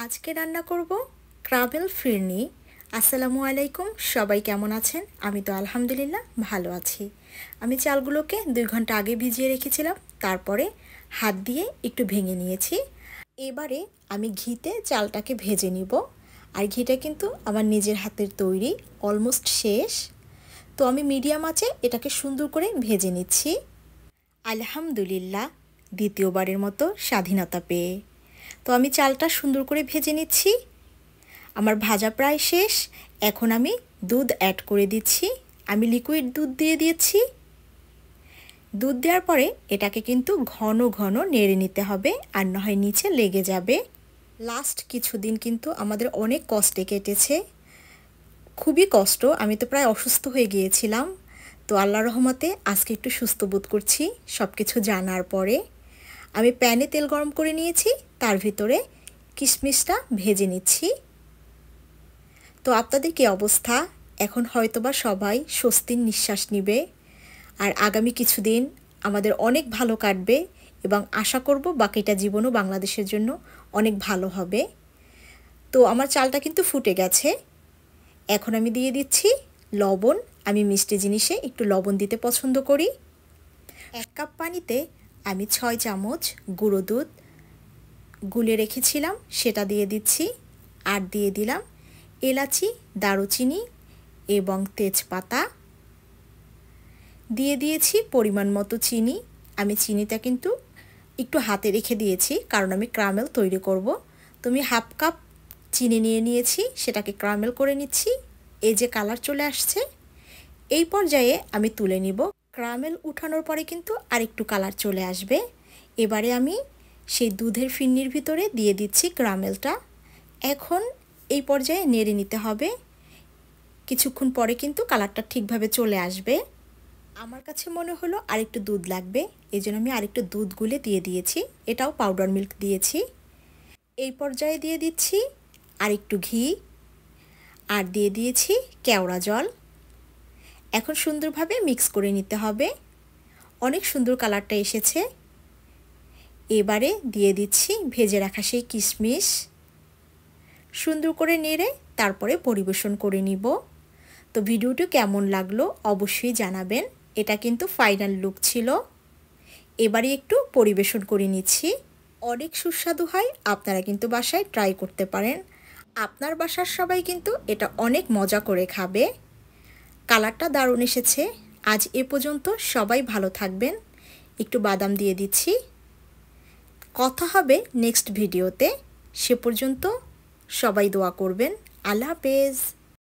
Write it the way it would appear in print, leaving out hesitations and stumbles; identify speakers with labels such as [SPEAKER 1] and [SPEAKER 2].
[SPEAKER 1] আজকে রান্না করব ক্রাবেল ফিরনি। আসসালামু আলাইকুম, সবাই কেমন আছেন? আমি তো আলহামদুলিল্লাহ ভালো আছি। আমি চালগুলোকে 2 ঘন্টা আগে ভিজিয়ে রেখেছিলাম, তারপরে হাত দিয়ে একটু ভেঙে নিয়েছি। এবারে আমি ঘিতে চালটাকে ভেজে নিব। আর ঘিটা কিন্তু আমার নিজের হাতের তৈরি, অলমোস্ট শেষ। তো আমি মিডিয়াম আঁচে এটাকে সুন্দর করে ভেজে নিচ্ছি। আলহামদুলিল্লাহ, দ্বিতীয়বারের মতো স্বাধীনতা পেয়ে তো আমি চালটা সুন্দর করে ভেজে নিচ্ছি। আমার ভাজা প্রায় শেষ। এখন আমি দুধ অ্যাড করে দিচ্ছি। আমি লিকুইড দুধ দিয়ে দিয়েছি। দুধ দেওয়ার পরে এটাকে কিন্তু ঘন ঘন নেড়ে নিতে হবে, আর না হয় নিচে লেগে যাবে। লাস্ট কিছুদিন কিন্তু আমাদের অনেক কষ্টে কেটেছে, খুবই কষ্ট। আমি তো প্রায় অসুস্থ হয়ে গিয়েছিলাম। তো আল্লাহর রহমতে আজকে একটু সুস্থ বোধ করছি সব কিছু জানার পরে। আমি প্যানে তেল গরম করে নিয়েছি, তার ভিতরে কিশমিশটা ভেজে নিচ্ছি। তো আপনাদের কি অবস্থা? এখন হয়তোবা সবাই স্বস্তির নিঃশ্বাস নিবে, আর আগামী কিছুদিন আমাদের অনেক ভালো কাটবে এবং আশা করব বাকিটা জীবনও বাংলাদেশের জন্য অনেক ভালো হবে। তো আমার চালটা কিন্তু ফুটে গেছে। এখন আমি দিয়ে দিচ্ছি লবণ। আমি মিষ্টি জিনিসে একটু লবণ দিতে পছন্দ করি। 1 কাপ পানিতে আমি 6 চামচ গুঁড়ো দুধ গুলে রেখেছিলাম, সেটা দিয়ে দিচ্ছি। আর দিয়ে দিলাম এলাচি, দারুচিনি এবং তেজপাতা। দিয়ে দিয়েছি পরিমাণ মতো চিনি। আমি চিনিটা কিন্তু একটু হাতে রেখে দিয়েছি, কারণ আমি ক্যারামেল তৈরি করব। তো আমি 1/2 কাপ চিনি নিয়ে নিয়েছি, সেটাকে ক্যারামেল করে নিচ্ছি। এই যে কালার চলে আসছে, এই পর্যায়ে আমি তুলে নিব। ক্যারামেল উঠানোর পরে কিন্তু আরেকটু কালার চলে আসবে। এবারে আমি সেই দুধের ফিরনির ভিতরে দিয়ে দিচ্ছি ক্যারামেলটা। এখন এই পর্যায়ে নেড়ে নিতে হবে। কিছুক্ষণ পরে কিন্তু কালারটা ঠিকভাবে চলে আসবে। আমার কাছে মনে হলো আরেকটু দুধ লাগবে, এই জন্য আমি আরেকটু দুধ গুলে দিয়ে দিয়েছি। এটাও পাউডার মিল্ক দিয়েছি। এই পর্যায়ে দিয়ে দিচ্ছি আরেকটু ঘি, আর দিয়ে দিয়েছি কেওড়া জল। এখন সুন্দরভাবে মিক্স করে নিতে হবে। অনেক সুন্দর কালারটা এসেছে। এবারে দিয়ে দিচ্ছি ভেজে রাখা সেই কিশমিশ। সুন্দর করে নেড়ে তারপরে পরিবেশন করে নিব। তো ভিডিওটি কেমন লাগলো অবশ্যই জানাবেন। এটা কিন্তু ফাইনাল লুক ছিল। এবারে একটু পরিবেশন করে নিচ্ছি। অনেক সুস্বাদু হয়, আপনারা কিন্তু বাসায় ট্রাই করতে পারেন। আপনার বাসার সবাই কিন্তু এটা অনেক মজা করে খাবে। কালারটা দারুণ এসেছে। আজ এ পর্যন্ত, সবাই ভালো থাকবেন। একটু বাদাম দিয়ে দিচ্ছি। কথা হবে নেক্সট ভিডিওতে। সে পর্যন্ত সবাই দোয়া করবেন। আল্লাহ হাফেজ।